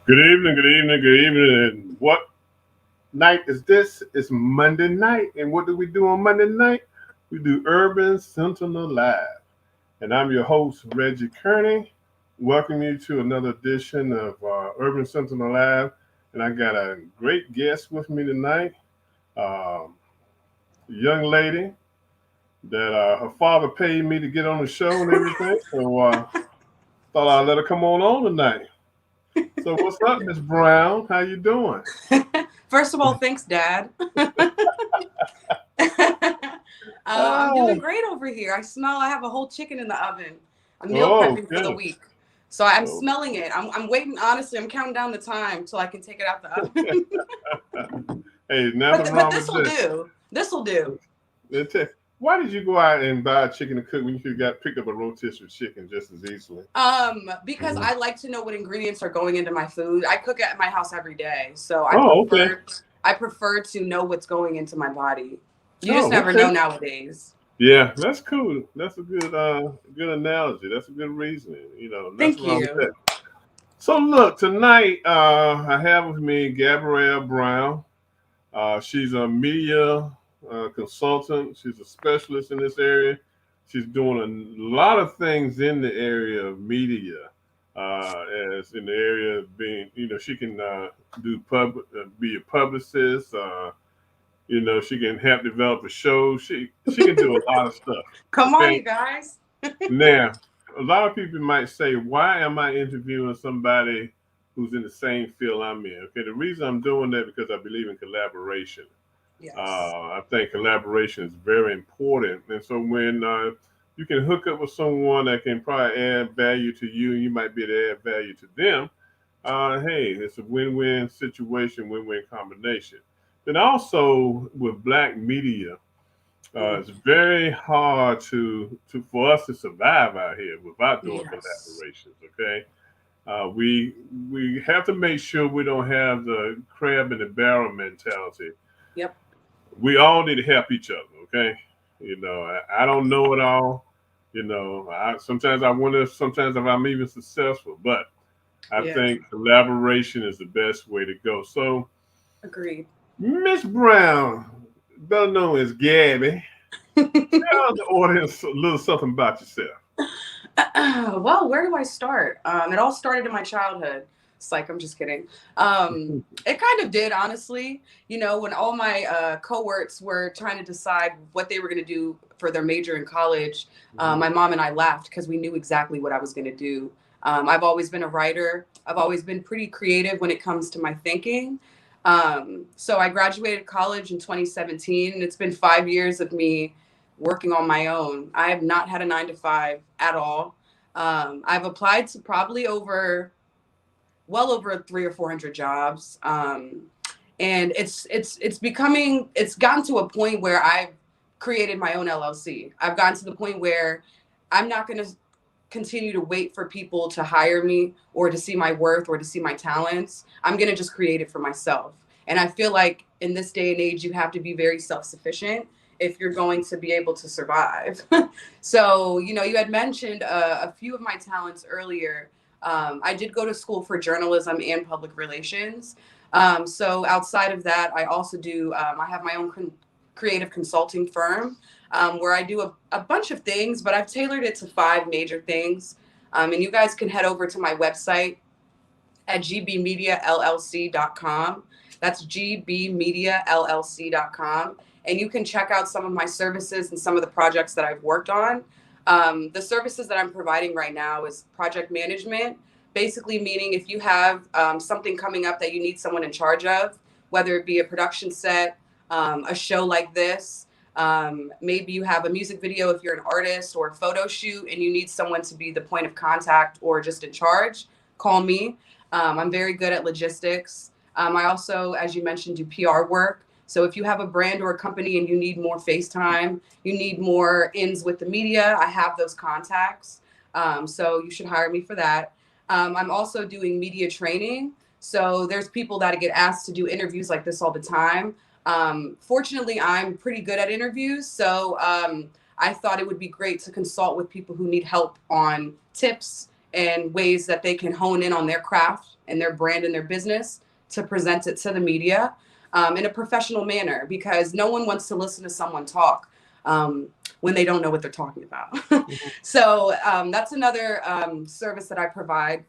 Good evening, good evening, good evening. And what night is this? It's Monday night. And what do we do on Monday night? We do Urban Sentinel Live. And I'm your host, Reggie Kearney. Welcome you to another edition of Urban Sentinel Live. And I got a great guest with me tonight, a young lady that her father paid me to get on the show and everything. So thought I'd let her come on tonight. So what's up, Miss Brown? How you doing? First of all, thanks, Dad. I'm doing Oh, great over here. I have a whole chicken in the oven. I'm meal oh, prepping for the okay. week. So I'm Oh, smelling it. I'm waiting, honestly, I'm counting down the time till I can take it out the oven. hey, but nothing but wrong this with will that. do. This will do. Why did you go out and buy a chicken to cook when you could have got picked up a rotisserie chicken just as easily? Because I like to know what ingredients are going into my food. I cook at my house every day, so Oh, okay. I prefer to know what's going into my body. You just Oh, never okay. know nowadays. Yeah, that's cool. That's a good analogy. That's a good reasoning. Nothing Thank wrong with you. that. So look, tonight I have with me Gabrielle Brown. She's a media consultant. She's a specialist in this area. She's doing a lot of things in the area of media, as in the area of being, she can be a publicist. She can help develop a show. She can do a lot of stuff. Come on, Okay, you guys. now a lot of people might say, why am I interviewing somebody who's in the same field I'm in? Okay, the reason I'm doing that because I believe in collaboration. Yes. I think collaboration is very important. And so when you can hook up with someone that can probably add value to you, and you might be able to add value to them, hey, it's a win-win situation, win-win combination. Then also with black media, Mm. it's very hard to for us to survive out here without doing Yes. collaborations. Okay, we have to make sure we don't have the crab in the barrel mentality. Yep. We all need to help each other. Okay, I don't know it all. Sometimes I wonder sometimes if I'm even successful, but I Yeah. think collaboration is the best way to go. So, Agreed. Miss Brown, better known as Gabby, tell the audience a little something about yourself. Well, where do I start? It all started in my childhood. It's like, I'm just kidding. It kind of did, honestly. When all my cohorts were trying to decide what they were going to do for their major in college, Mhm. my mom and I laughed because we knew exactly what I was going to do. I've always been a writer. I've always been pretty creative when it comes to my thinking. So I graduated college in 2017, and it's been 5 years of me working on my own. I have not had a 9 to 5 at all. I've applied to probably well over 300 or 400 jobs. And it's gotten to a point where I've created my own LLC. I've gotten to the point where I'm not going to continue to wait for people to hire me or to see my worth or to see my talents. I'm going to just create it for myself. And I feel like in this day and age, you have to be very self sufficient if you're going to be able to survive. So, you had mentioned a few of my talents earlier. I did go to school for journalism and public relations. So, outside of that, I also I have my own creative consulting firm where I do a bunch of things, but I've tailored it to 5 major things. And you guys can head over to my website at gbmediallc.com. That's gbmediallc.com. And you can check out some of my services and some of the projects that I've worked on. The services that I'm providing right now is project management, basically meaning if you have something coming up that you need someone in charge of, whether it be a production set, a show like this, maybe you have a music video if you're an artist or a photo shoot and you need someone to be the point of contact or just in charge, call me. I'm very good at logistics. I also, as you mentioned, do PR work. So if you have a brand or a company and you need more face time, you need more ins with the media, I have those contacts. So you should hire me for that. I'm also doing media training. So there's people that get asked to do interviews like this all the time. Fortunately, I'm pretty good at interviews. So I thought it would be great to consult with people who need help on tips and ways that they can hone in on their craft and their brand and their business to present it to the media in a professional manner, because no one wants to listen to someone talk when they don't know what they're talking about. So that's another service that I provide.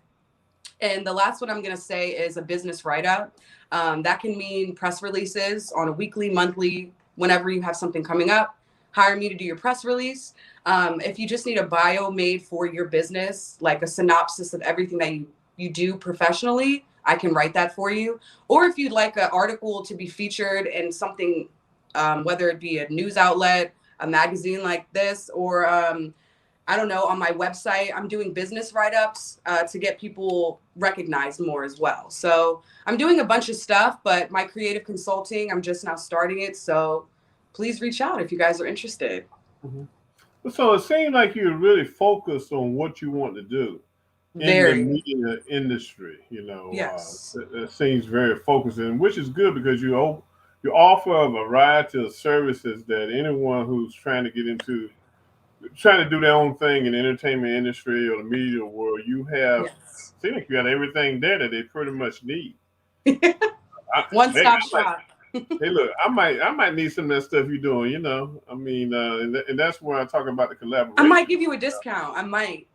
And the last one I'm going to say is a business write-up. That can mean press releases on a weekly, monthly, whenever you have something coming up. Hire me to do your press release. If you just need a bio made for your business, like a synopsis of everything that you do professionally, I can write that for you. Or if you'd like an article to be featured in something, whether it be a news outlet, a magazine like this, or I don't know, on my website, I'm doing business write-ups to get people recognized more as well. So I'm doing a bunch of stuff, but my creative consulting, I'm just now starting it. So please reach out if you guys are interested. Mm-hmm. So it seems like you're really focused on what you want to do in the Very. media industry. Yes. It seems very focused, and which is good because you offer a variety of services that anyone who's trying to do their own thing in the entertainment industry or the media world, you have. Yes. Seems like you got everything there that they pretty much need. One-stop shop. Hey, look, I might need some of that stuff you're doing. I mean, and that's where I talk about the I collaboration. might give you a discount. I might.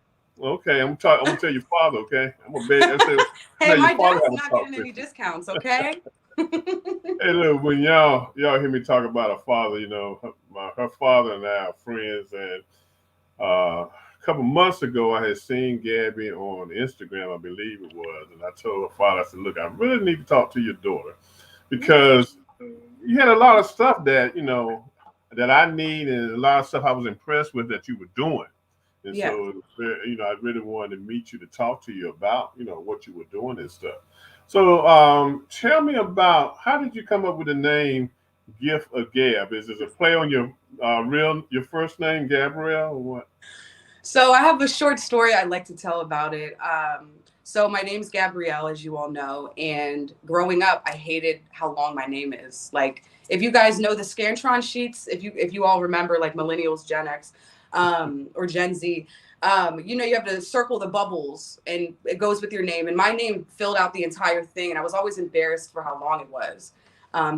Okay, I'm gonna tell your father. Okay, I'm gonna beg. I say, Hey, now your my father dad's have a not talk getting with any you. discounts, okay? Hey, look, when y'all hear me talk about a father, her father and I are friends, and a couple months ago, I had seen Gabby on Instagram, I believe it was, and I told her father, I said, "Look, I really need to talk to your daughter because you had a lot of stuff that I need, and a lot of stuff I was impressed with that you were doing." And Yeah. so, I really wanted to meet you to talk to you about, what you were doing and stuff. So, tell me about how did you come up with the name Gift of Gab? Is it a play on your first name, Gabrielle, or what? So I have a short story I'd like to tell about it. So my name's Gabrielle, as you all know, and growing up, I hated how long my name is. Like, if you guys know the Scantron sheets, if you all remember, like millennials, Gen X, or Gen Z, you have to circle the bubbles, and it goes with your name. And my name filled out the entire thing, and I was always embarrassed for how long it was.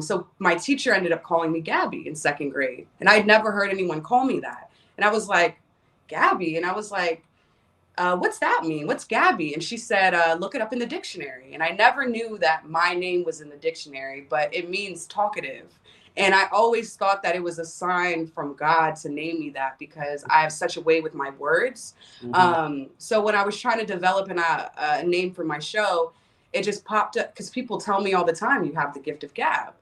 So my teacher ended up calling me Gabby in second grade, and I'd never heard anyone call me that. And I was like, Gabby. And I was like, what's that mean? What's Gabby? And she said, look it up in the dictionary. And I never knew that my name was in the dictionary, but it means talkative. And I always thought that it was a sign from God to name me that because I have such a way with my words. Hmm. So when I was trying to develop a name for my show, it just popped up because people tell me all the time, you have the gift of gab.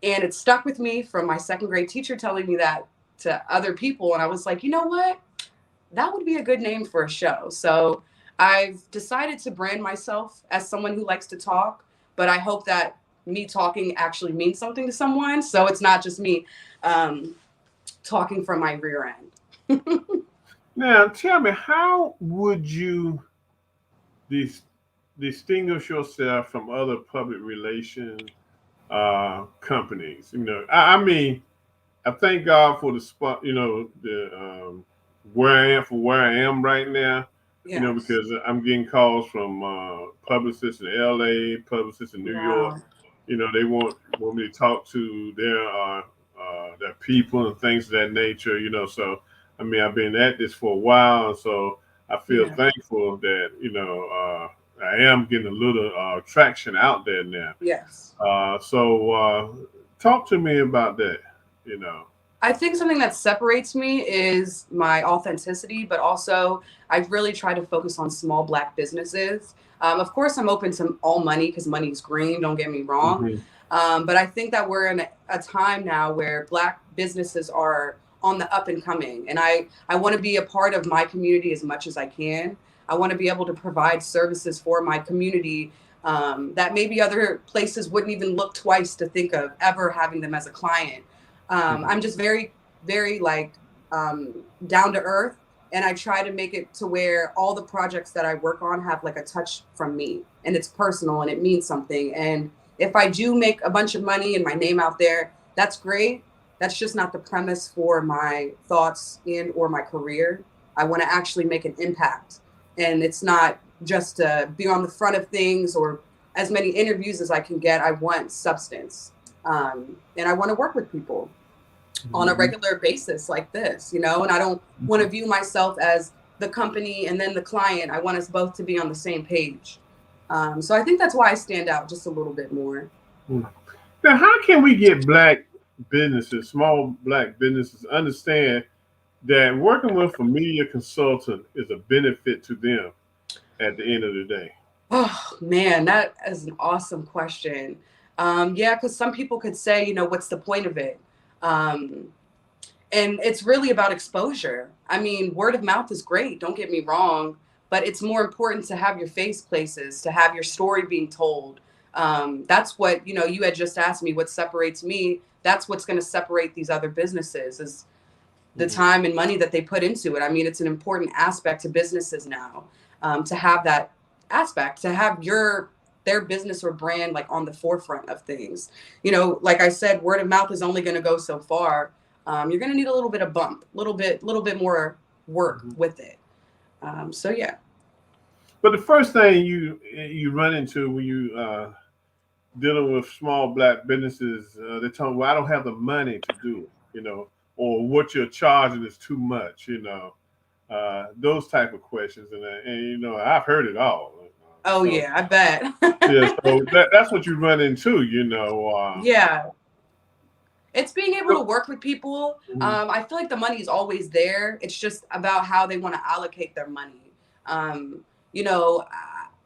And it stuck with me from my second grade teacher telling me that to other people. And I was like, you know what? That would be a good name for a show. So I've decided to brand myself as someone who likes to talk, but I hope that me talking actually means something to someone. So it's not just me um, talking from my rear end. Now, tell me, how would you dis- distinguish yourself from other public relation companies? I mean, I thank God for the spot, the where I am right now, Yes. because I'm getting calls from publicists in LA, publicists in New York. Wow. They want me to talk to their people and things of that nature. So I mean, I've been at this for a while, and so I feel Yeah. thankful that I am getting a little traction out there now. Yes. So talk to me about that. You know. I think something that separates me is my authenticity, but also I really try to focus on small Black businesses. Of course, I'm open to all money because money's green, don't get me wrong. Hmm. But I think that we're in a time now where Black businesses are on the up and coming. And I want to be a part of my community as much as I can. I want to be able to provide services for my community that maybe other places wouldn't even look twice to think of ever having them as a client. I'm just very, very like down to earth, and I try to make it to where all the projects that I work on have like a touch from me, and it's personal and it means something. And if I do make a bunch of money and my name out there, that's great. That's just not the premise for my thoughts and or my career. I want to actually make an impact And it's not just to be on the front of things or as many interviews as I can get. I want substance. And I want to work with people on a Mhm. regular basis like this, and I don't want to view myself as the company and then the client. I want us both to be on the same page. So I think that's why I stand out just a little bit more. Mhm. Now, how can we get black businesses, small black businesses, understand that working with a media consultant is a benefit to them at the end of the day? Oh man, that is an awesome question. Yeah, because some people could say, what's the point of it? Um, and it's really about exposure. I mean, word of mouth is great, don't get me wrong, but it's more important to have your face places, to have your story being told. That's what, you had just asked me what separates me. That's what's going to separate these other businesses is the Mhm. time and money that they put into it. I mean, it's an important aspect to businesses now, to have that aspect, to have their business or brand like on the forefront of things. Like I said, word of mouth is only going to go so far. You're going to need a little bit of bump, little bit more work Mhm. with it. So yeah. But the first thing you run into when you dealing with small black businesses, they tell them, "Well, I don't have the money to do it," or what you're charging is too much, those type of questions, and I've heard it all. Oh So yeah, I bet. yeah, so that's what you run into, Yeah. It's being able to So- work with people. Mhm. I feel like the money is always there. It's just about how they want to allocate their money. Um, you know,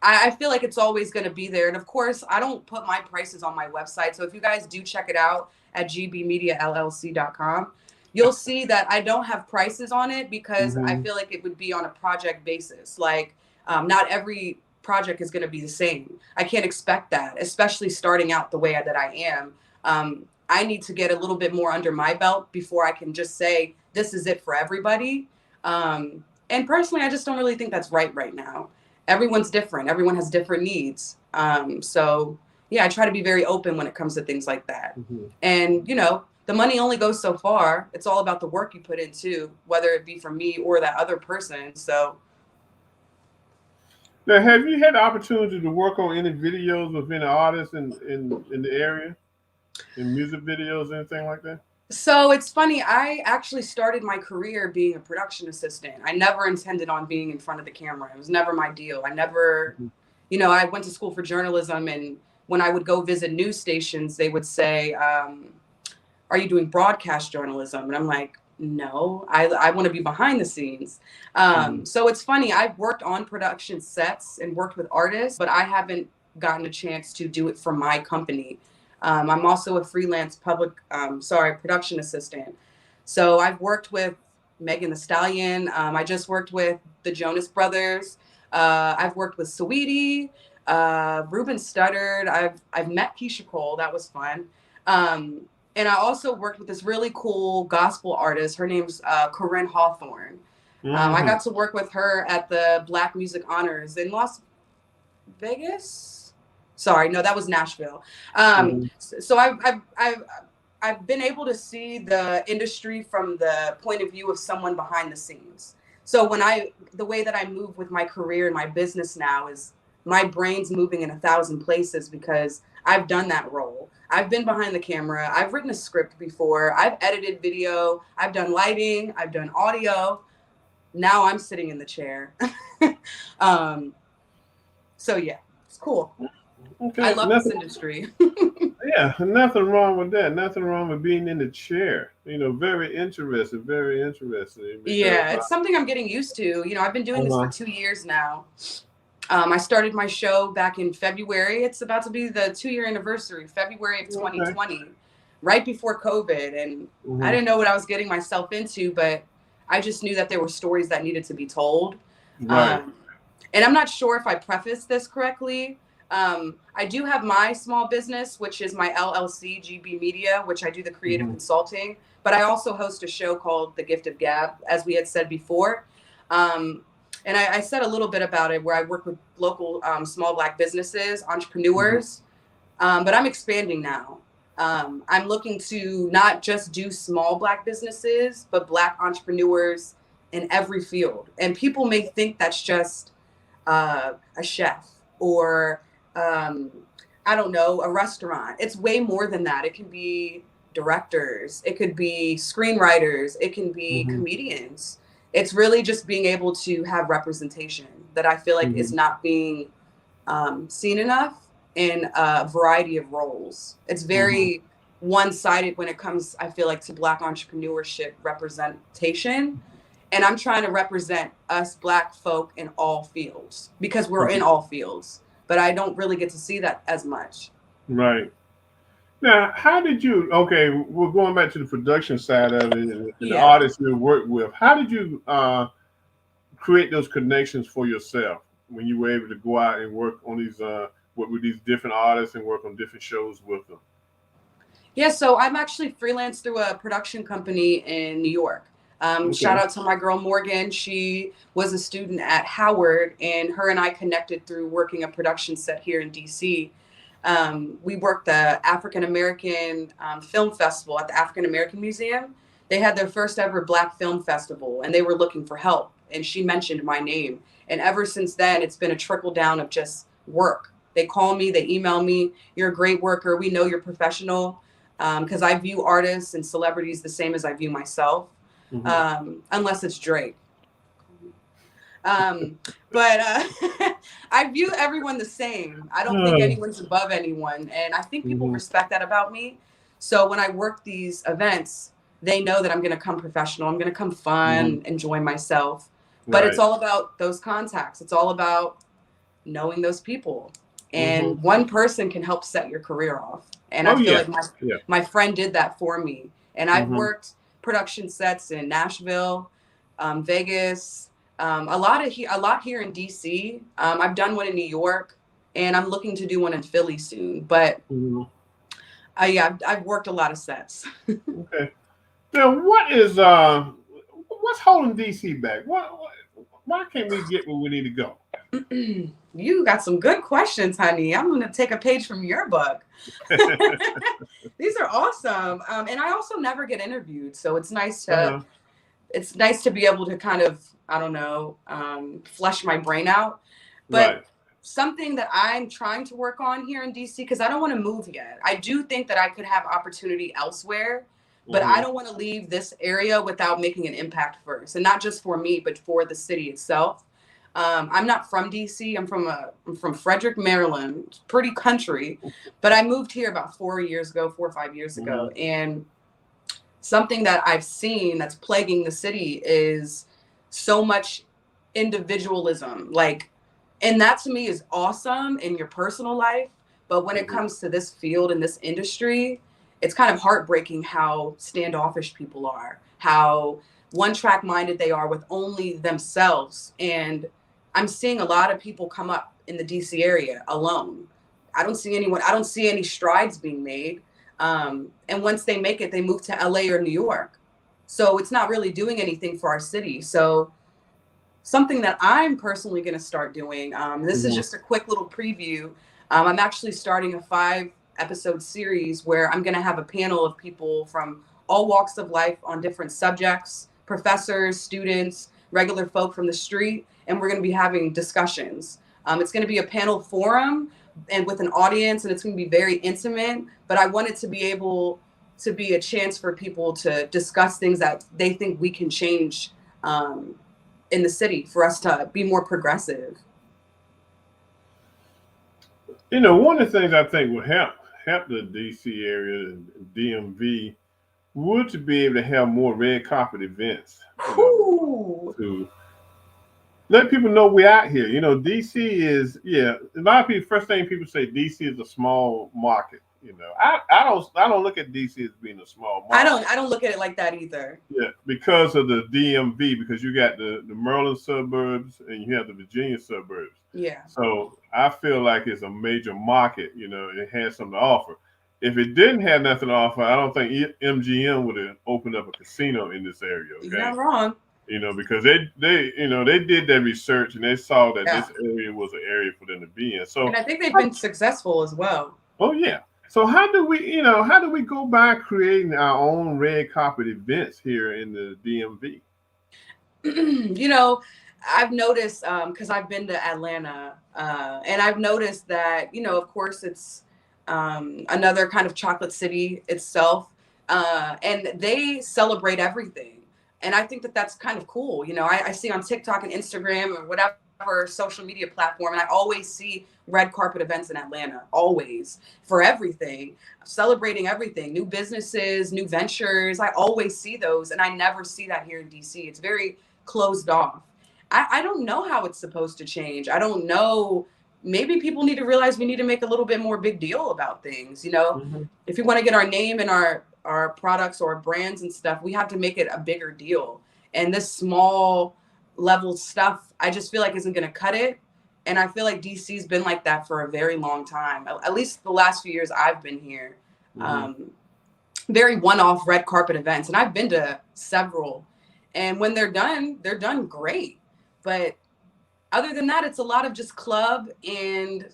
I feel like it's always going to be there. And of course, I don't put my prices on my website. So if you guys do check it out at gbmediallc.com, you'll see that I don't have prices on it because I Mhm. feel like it would be on a project basis. Like, not every project is going to be the same. I can't expect that, especially starting out the way that I am. I need to get a little bit more under my belt before I can just say this is it for everybody. And personally, I just don't really think that's right now. Everyone's different. Everyone has different needs. So yeah, I try to be very open when it comes to things like that. Mhm. And the money only goes so far. It's all about the work you put into, whether it be for me or that other person. So Now, have you had the opportunity to work on any videos with any artists in the area, in music videos, anything like that? So it's funny. I actually started my career being a production assistant. I never intended on being in front of the camera. It was never my deal. I never, Mhm. I went to school for journalism, and when I would go visit news stations, they would say, "Are you doing broadcast journalism?" And I'm like, "No, I want to be behind the scenes." Mhm. So it's funny. I've worked on production sets and worked with artists, but I haven't gotten a chance to do it for my company. I'm also a freelance production assistant. So I've worked with Megan the Stallion. I just worked with the Jonas Brothers. I've worked with Saweetie, Ruben Studdard. I've met Keisha Cole. That was fun. Um, and I also worked with this really cool gospel artist. Her name's Corinne Hawthorne. I Mhm. got to work with her at the Black Music Honors in Las Vegas. Sorry, no, that was Nashville. Mhm. So I've been able to see the industry from the point of view of someone behind the scenes. So the way that I move with my career and my business now is my brain's moving in 1,000 places because I've done that role. I've been behind the camera. I've written a script before. I've edited video. I've done lighting. I've done audio. Now I'm sitting in the chair. um, so yeah, it's cool. I Okay, love this nothing. industry. Yeah, nothing wrong with that. Nothing wrong with being in the chair. Very interesting. Very interesting because. Yeah, it's something I'm getting used to. I've been doing this for Uh-huh. 2 years now. I started my show back in February. It's about to be the 2-year anniversary, February of Okay. 2020, right before COVID. And I Hmm. didn't know what I was getting myself into, but I just knew that there were stories that needed to be told. Right. Um, and I'm not sure if I prefaced this correctly. I do have my small business, which is my LLC, GB Media, which I do the creative Hmm. consulting. But I also host a show called The Gift of Gab, as we had said before. Um, and I said a little bit about it, where I work with local small Black businesses, Hmm. entrepreneurs. But I'm expanding now. I'm looking to not just do small Black businesses, but Black entrepreneurs in every field. And people may think that's just a chef or I don't know, a restaurant. It's way more than that. It can be directors, it could be screenwriters, it can be Mm-hmm. comedians. It's really just being able to have representation that I feel like is Mm-hmm. not being seen enough in a variety of roles. It's Mm-hmm. very one-sided when it comes, I feel like, to Black entrepreneurship representation. And I'm trying to represent us Black folk in all fields because we're in all fields. But I don't really get to see that as much. Right. Now, how did you? Okay, we're going back to the production side of it and the Yeah. artists you work with. How did you create those connections for yourself when you were able to go out and work on these work with these different artists and work on different shows with them? Yeah, so I'm actually freelance through a production company in New York. Shout Okay. out to my girl Morgan. She was a student at Howard, and her and I connected through working a production set here in DC. We worked the African American Film Festival at the African American Museum. They had their first ever Black Film Festival, and they were looking for help. And she mentioned my name. And ever since then, it's been a trickle down of just work. They call me, they email me. You're a great worker. We know you're professional because I view artists and celebrities the same as I view myself, Mm-hmm. unless it's Drake. Um, but I view everyone the same. I don't think anyone's above anyone. And I think people Mm-hmm. respect that about me. So when I work these events, they know that I'm going to come professional. I'm going to come Mm-hmm. fun, enjoy myself. But it's Right. all about those contacts. It's all about knowing those people. Mm-hmm. And one person can help set your career off. And I Oh feel yeah. like Yeah. my friend did that for me. And I've Mm-hmm. worked production sets in Nashville, Vegas, a lot here in DC. I've done one in New York, and I'm looking to do one in Philly soon. But Mm-hmm. yeah, I've worked a lot of sets. Okay. Now, what's holding DC back? Why can't we get where we need to go? You got some good questions, honey. I'm going to take a page from your book. These are awesome. And I also never get interviewed, so Uh-huh. it's nice to be able to kind of, I don't know, flesh my brain out. But Right. something that I'm trying to work on here in DC, because I don't want to move yet. I do think that I could have opportunity elsewhere, but I Mm-hmm. don't want to leave this area without making an impact first. And not just for me, but for the city itself. I'm not from DC. I'm from Frederick, Maryland. It's pretty country, but I moved here about 4 years ago, 4 or 5 years Mm-hmm. ago, and something that I've seen that's plaguing the city is so much individualism. Like, and that to me is awesome in your personal life. But when it Mm-hmm. comes to this field and this industry, it's kind of heartbreaking how standoffish people are, how one track minded they are with only themselves. And I'm seeing a lot of people come up in the DC area alone. I don't see any strides being made. And once they make it, they move to LA or New York. So it's not really doing anything for our city. So something that I'm personally going to start doing, this is Mm-hmm. just a quick little preview. I'm actually starting a 5 episode series where I'm going to have a panel of people from all walks of life on different subjects, professors, students, regular folk from the street, and we're going to be having discussions. It's going to be a panel forum and with an audience, and it's going to be very intimate, but I want it to be able to be a chance for people to discuss things that they think we can change um, in the city for us to be more progressive. One of the things I think would help the DC area and DMV would to be able to have more red carpet events. Whew. To let people know we're out here. DC is, yeah. A lot of people, first thing people say, DC is a small market. I don't look at DC as being a small market. I don't look at it like that either. Yeah, because of the DMV, because you got the Maryland suburbs and you have the Virginia suburbs. Yeah. So I feel like it's a major market. It has something to offer. If it didn't have nothing to offer, I don't think MGM would have opened up a casino in this area. You're Okay, not wrong. because they did their research and they saw that Yeah. this area was an area for them to be in. And So, I think they've been successful as well. oh yeah. So how do we go by creating our own red carpet events here in the DMV? You know, I've noticed because I've been to Atlanta, and I've noticed that, you know, of course, it's another kind of chocolate city itself, and they celebrate everything. And I think that that's kind of cool. You know, I see on TikTok and Instagram or whatever social media platform, and I always see red carpet events in Atlanta, always, for everything, celebrating everything, new businesses, new ventures. I always see those, and I never see that here in DC. It's very closed off. I don't know how it's supposed to change. I don't know. Maybe people need to realize we need to make a little bit more big deal about things. You know, Mm-hmm. if we want to get our name and our products or brands and stuff, we have to make it a bigger deal. And this small level stuff, I just feel like isn't going to cut it. And I feel like DC's been like that for a very long time. At least the last few years I've been here. Mm-hmm. Very one-off red carpet events, and I've been to several. And when they're done great. But other than that, it's a lot of just club and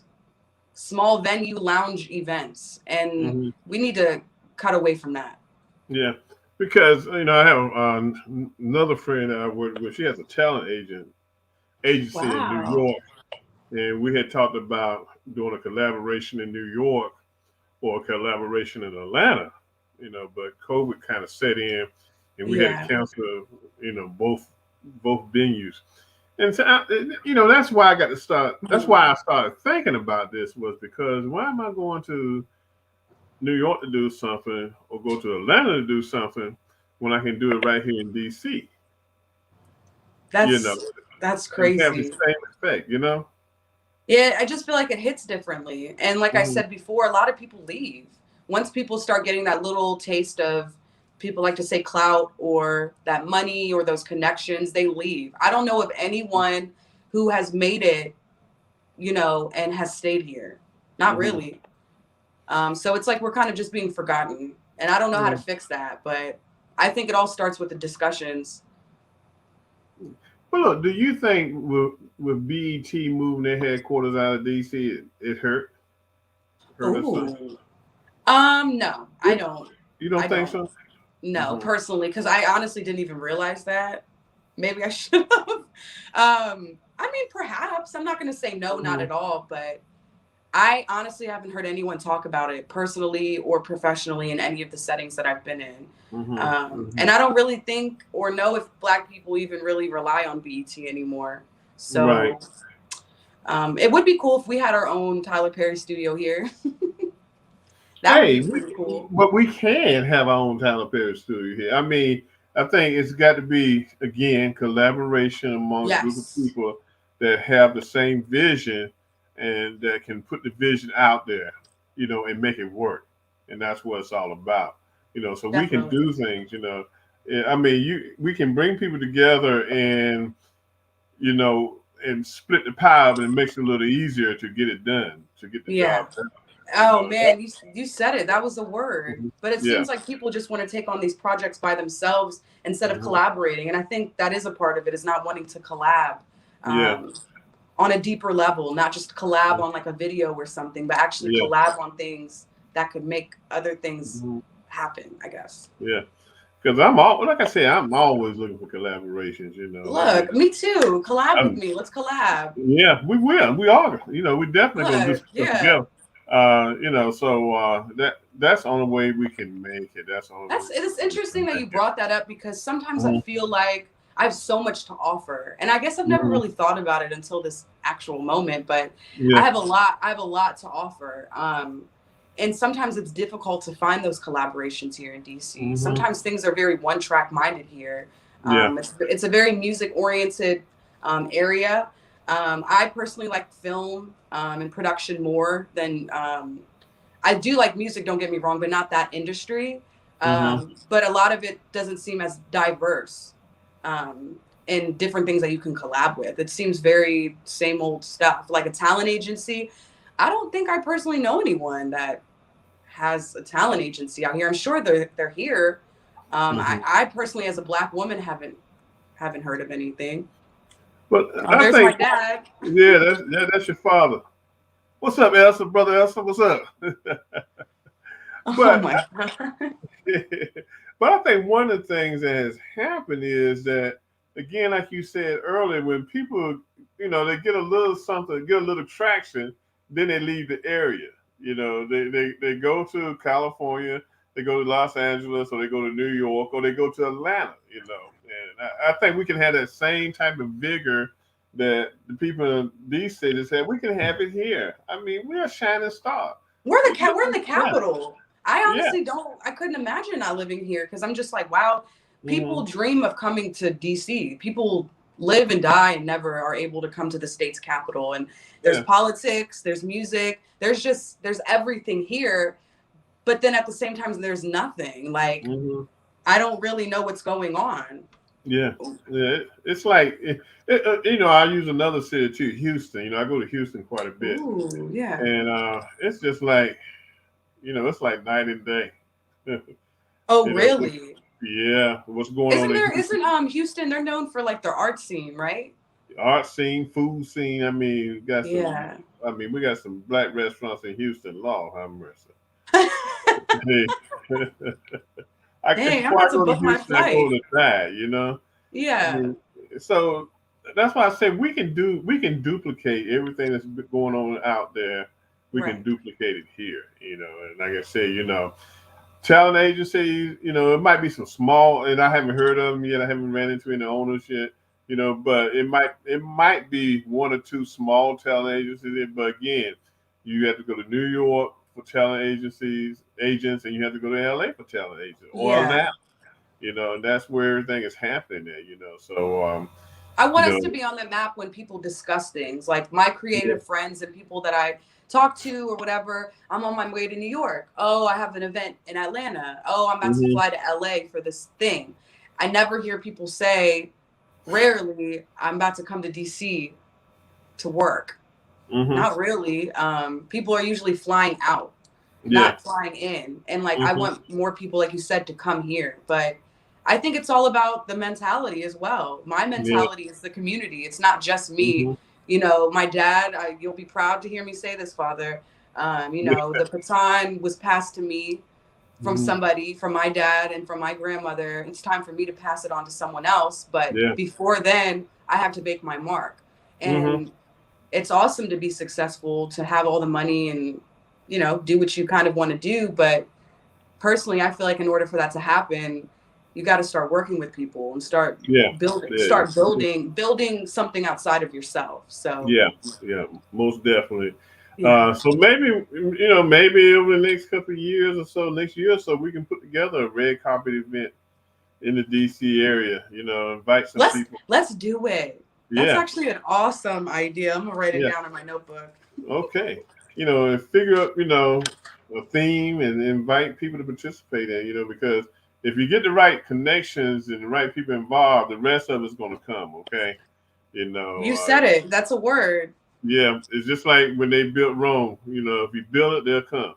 small venue lounge events, and Mm-hmm. we need to cut away from that. Yeah, because I have another friend I work with. She has a talent agency in New Wow. York, and we had talked about doing a collaboration in New York or a collaboration in Atlanta. But COVID kind of set in, and we had to Yeah. cancel. Both venues. And so, that's why I got to start. That's Mhm. why I started thinking about this was because why am I going to New York to do something or go to Atlanta to do something when I can do it right here in DC, you know, That's that's and have the crazy. same effect. Yeah, I just feel like it hits differently. And like I Hmm. said before, a lot of people leave. Once people start getting that little taste of, people like to say, clout or that money or those connections, they leave. I don't know of anyone who has made it, you know, and has stayed here. Not Hmm. really. So it's like we're kind of just being forgotten. And I don't know how to Yeah. fix that, but I think it all starts with the discussions. But look, do you think with BET moving their headquarters out of DC, it hurt us some? Ooh. No, I You don't. you I don't think don't. so? No, Hmm. personally, because I honestly didn't even realize that. Maybe I should have. I mean, perhaps. I'm not going to say no, not Hmm. at all, but I honestly haven't heard anyone talk about it personally or professionally in any of the settings that I've been in. Hmm. Hmm. And I don't really think or know if Black people even really rely on BET anymore. Right. So it would be cool if we had our own Tyler Perry studio here. That would be Hey, pretty cool. but we can have our own Tyler Perry studio here. I mean, I think it's got to be again collaboration amongst a group of Yes, people that have the same vision and that can put the vision out there, and make it work. And that's what it's all about, So we can definitely. do things. I mean, we can bring people together and split the pie, but it makes it a little easier to get it done, to get the Yeah. job done. You Oh know. man, you said it. That was the word. Mhm. But it Yeah. seems like people just want to take on these projects by themselves instead of Hmm. collaborating. And I think that is a part of it, is not wanting to collab Yeah. um, on a deeper level, not just collab on like a video or something, but actually Yeah. collab on things that could make other things Hmm. happen, I guess. Yeah. Because I'm all like I said, I'm always looking for collaborations. I Look, mean, me too. Collab with I'm, me. Let's collab. yeah, we will. We are. We definitely gonna do Look, some stuff yeah. together. So that's the only way we can make it. That's the only way It's we interesting can that you make it. brought that up, because sometimes I Mhm. feel like I have so much to offer. And I guess I've never Mhm. really thought about it until this actual moment, but Yeah. I have a lot to offer. And sometimes it's difficult to find those collaborations here in DC. Hmm. Sometimes things are very one track minded here. Yeah. It's a very music oriented area. I personally like film and production more than I do like music, don't get me wrong, but not that industry. Hmm. But a lot of it doesn't seem as diverse in different things that you can collab with. It seems very same old stuff. Like a talent agency, I don't think I personally know anyone that has a talent agency out here. I'm sure they're here. Hmm. I personally, as a Black woman, haven't heard of anything. But Oh, I there's my think, dad. yeah, that's your father. What's up, Elsa, brother Elsa? What's up? Oh but my god. but I think one of the things that has happened is that again, like you said earlier, when people, they get a little something, get a little traction, then they leave the area. They go to California, they go to Los Angeles, or they go to New York, or they go to Atlanta. And I think we can have that same type of vigor that the people in these cities have. We can have it here. I mean, we're a shining star. We're in the Yeah, capital. I yeah. honestly don't. I couldn't imagine not living here because I'm just like, wow. People Hmm. dream of coming to DC. People live and die and never are able to come to the state's capital. And there's Yeah. politics, there's music, there's everything here. But then at the same time, there's nothing. Like Hmm. I don't really know what's going on. Yeah, yeah. It's like I use another city too, Houston. I go to Houston quite a bit, Ooh, yeah. and it's just like it's like night and day. Oh, you know, really? yeah. What's going on in Houston? Isn't Houston, they're known for like their art scene, right? Art scene, food scene. I mean, we got some. Yeah. I mean, we got some black restaurants in Houston. Lord have mercy. Hey, Dang, I'm before I about to go to book my Houston, I go flight. to die. I Yeah. mean, so that's why I say we can duplicate everything that's going on out there. We can Right. duplicate it here, And like I said, talent agencies, it might be some small, and I haven't heard of them yet. I haven't ran into any owners yet, but it might be one or two small talent agencies. But again, you have to go to New York for talent agents, and you have to go to LA for talent agents or Yeah. Atlanta, and that's where everything is happening there. So, I you want us know, to be on the map when people discuss things. Like my yeah, creative friends and people that I talk to or whatever, I'm on my way to New York. Oh, I have an event in Atlanta. Oh, I'm about to hmm fly to LA for this thing. I never hear people say, rarely, I'm about to come to DC to work. hmm Not really. People are usually flying out, yeah, not flying in. And like, I hmm want more people, like you said, to come here. But I think it's all about the mentality as well. My yeah, mentality is the community. It's not just me. hmm My dad, you'll be proud to hear me say this, Father. yeah, The baton was passed to me from hmm somebody, from my dad and from my grandmother. It's time for me to pass it on to someone else. But yeah, before then, I have to make my mark. hmm And it's awesome to be successful, to have all the money and, do what you kind of want to do. But personally, I feel like in order for that to happen, you got to start working with people and yeah, yeah, building something outside of yourself. So, yeah, yeah, most definitely. yeah. So maybe over the next couple of years or so, next year or so, we can put together a red carpet event in the DC area. Invite some Let's people. let's do it. That's Yeah, actually an awesome idea. I'm gonna write it yeah, down in my notebook. okay. And figure out, a theme and invite people to participate in. Because if you get the right connections and the right people involved, the rest of it's going to come. Okay. You know, You uh, said it. That's a word. yeah, it's just like when they built Rome. If you build it, they'll come.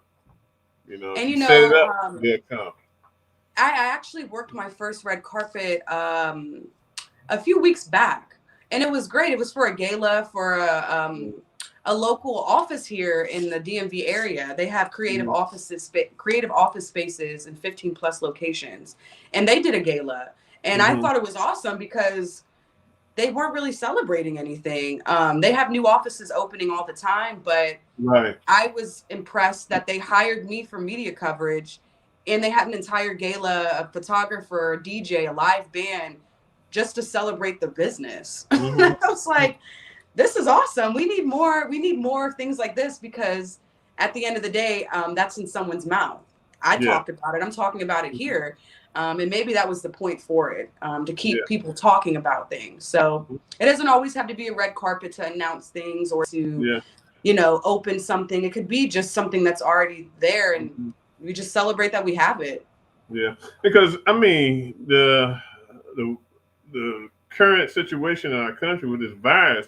If And you set it up, they'll come. I actually worked my first red carpet a few weeks back, and it was great. It was for a gala for a local office here in the DMV area. They have Mm-hmm. creative office spaces in 15 plus locations, and they did a gala, and I Mm-hmm. thought it was awesome because they weren't really celebrating anything. They have new offices opening all the time, but Right. I was impressed that they hired me for media coverage, and they had an entire gala, a photographer, a DJ, a live band, just to celebrate the business. Mm-hmm. I was like, this is awesome. We need more. We need more things like this because at the end of the day, that's in someone's mouth. I Yeah. talked about it. I'm talking about it Mm-hmm. here. And maybe that was the point for it, to Yeah. keep people talking about things. So it doesn't always have to be a red carpet to announce things or to Yeah. open something. It could be just something that's already there and Mm-hmm. we just celebrate that we have it. Yeah. Because I mean, the the current situation in our country with this virus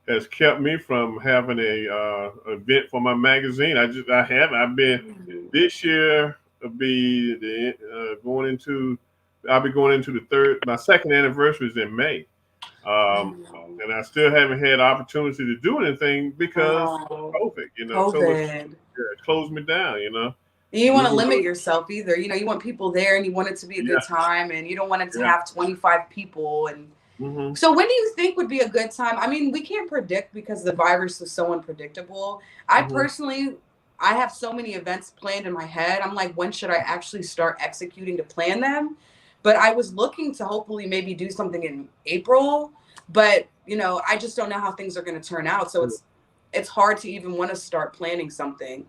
has kept me from having a event for my magazine. I haven't. I've been this year. Will be going into. I'll be going into the third. My second anniversary is in May, and I still haven't had opportunity to do anything because of Oh, COVID. So much COVID. closed me down. And you want to Even limit though, yourself either. You want people there and you want it to be a good yeah, time and you don't want it to yeah, have 25 people and Mm-hmm. So when do you think would be a good time? I mean, we can't predict because the virus is so unpredictable. I Mm-hmm. personally, I have so many events planned in my head. I'm like, when should I actually start executing to plan them? But I was looking to hopefully maybe do something in April, but I just don't know how things are going to turn out. So it's hard to even want to start planning something.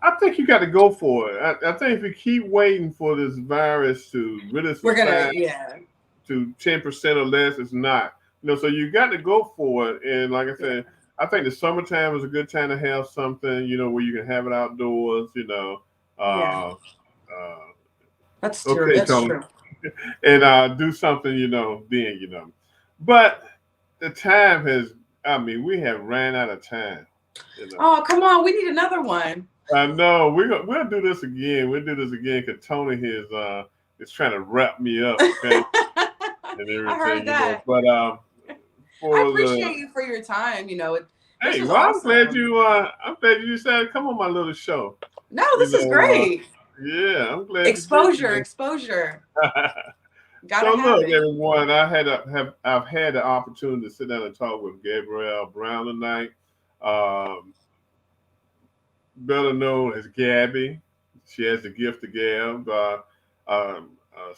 I think you got to go for it. I think if you keep waiting for this virus to really We're gonna, subside yeah, to 10% or less, it's not. So you got to go for it. And like I yeah, said, I think the summertime is a good time to have something, where you can have it outdoors, yeah. uh, That's true. okay, That's Tony, true. and do something, then. But the time has, I mean, we have ran out of time. Oh, come on, we need another one. I know we'll do this again. We'll do this again because Tony is trying to wrap me up, okay, and I heard everything. that. But I for appreciate the you for your time. This hey, was well, awesome. I'm glad you decided to come on my little show. No, You this is know, great. yeah, I'm glad you did. Exposure, exposure. Gotta So have look, it. everyone, I've had the opportunity to sit down and talk with Gabrielle Brown tonight, um, better known as Gabby. She has the gift of Gab. Um, uh,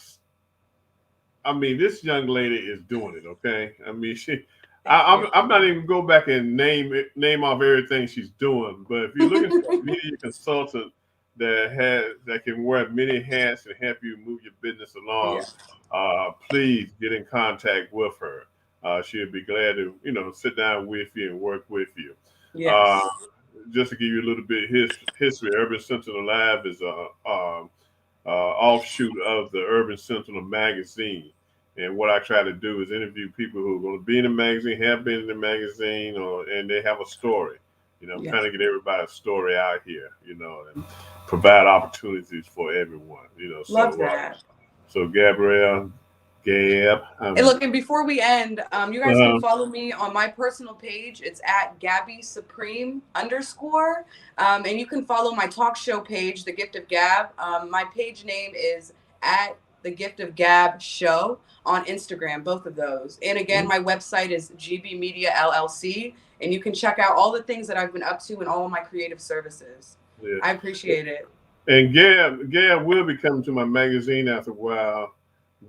I mean, this young lady is doing it. Okay, I mean, Thank you. I'm not even go back and name off everything she's doing. But if you're looking for a media consultant that can wear many hats and help you move your business Yeah. along, please get in contact with her. She'll be glad to sit down with you and work with you. Uh, Yes. just to give you a little bit of history, Urban Sentinel Live is offshoot of the Urban Sentinel magazine. And what I try to do is interview people who are going to be in the magazine, have been in the magazine, and they have a story. I'm Yeah. trying to get everybody's story out here, and provide opportunities for everyone. Love that. So Gabrielle, Gab, And look, and before we end, you guys can uh, follow me on my personal page. It's at Gabby Supreme _. And you can follow my talk show page, The Gift of Gab. My page name is at The Gift of Gab Show on Instagram, both of those. And again, my website is GB Media LLC. And you can check out all the things that I've been up to and all of my creative services. I yeah. appreciate it. And Gab will be coming to my magazine after a while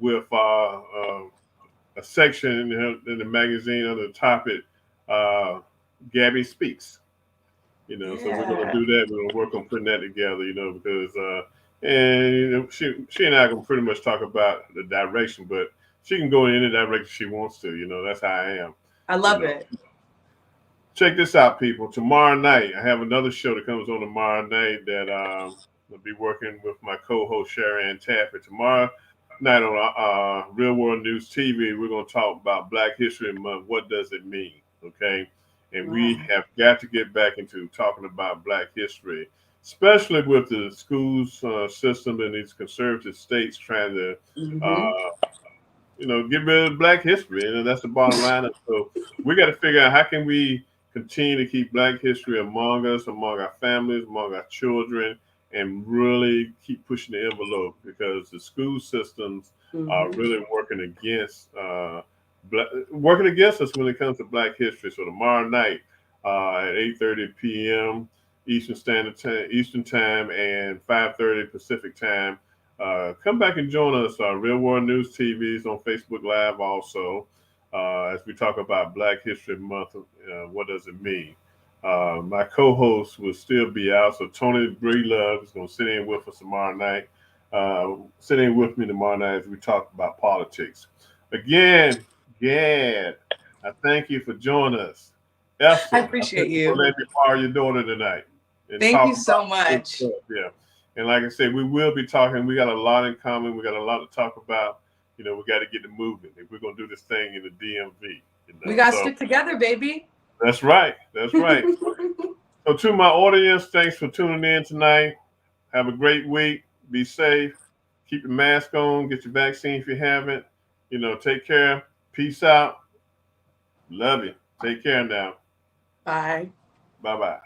with a section in the magazine under the topic Gabby Speaks. So we're gonna Yeah. do that. We're gonna work on putting that together. Because and she and I can pretty much talk about the direction, but she can go in any direction she wants to. That's how I am. I You love know. it. Check this out, people. Tomorrow night, I have another show that comes on tomorrow night that I'll be working with my co-host Sherry Ann Taffy. Tomorrow night on Real World News TV, we're going to talk about Black History Month. What does it mean? Okay, and we Wow. have got to get back into talking about Black history, especially with the schools system in these conservative states trying to Mm-hmm. uh, get rid of Black history, and that's the bottom line. So we got to figure out how can we continue to keep Black history among us, among our families, among our children, and really keep pushing the envelope because the school systems are Mm-hmm. really working against us when it comes to Black history. So tomorrow night at 8:30 p.m. Eastern Time, and 5:30 Pacific Time. Come back and join us. Real World News TV is on Facebook Live also, as we talk about Black History Month. What does it mean? My co-host will still be out, so Tony Breelove is going to sit in with us tomorrow night. Sit in with me tomorrow night as we talk about politics. Again, Gad, I thank you for joining us. I Esther, I appreciate thank you for you. letting me borrow your daughter tonight and Thank talk you so about good much. stuff. Yeah. And like I said, we will be talking. We got a lot in common. We got a lot to talk about. We got to get it moving if we're gonna do this thing in the DMV. We got to So stick together, baby. that's right. That's right. So to my audience, thanks for tuning in tonight. Have a great week. Be safe. Keep your mask on. Get your vaccine if you haven't. Take care. Peace out. Love you. Take care now. Bye. Bye bye.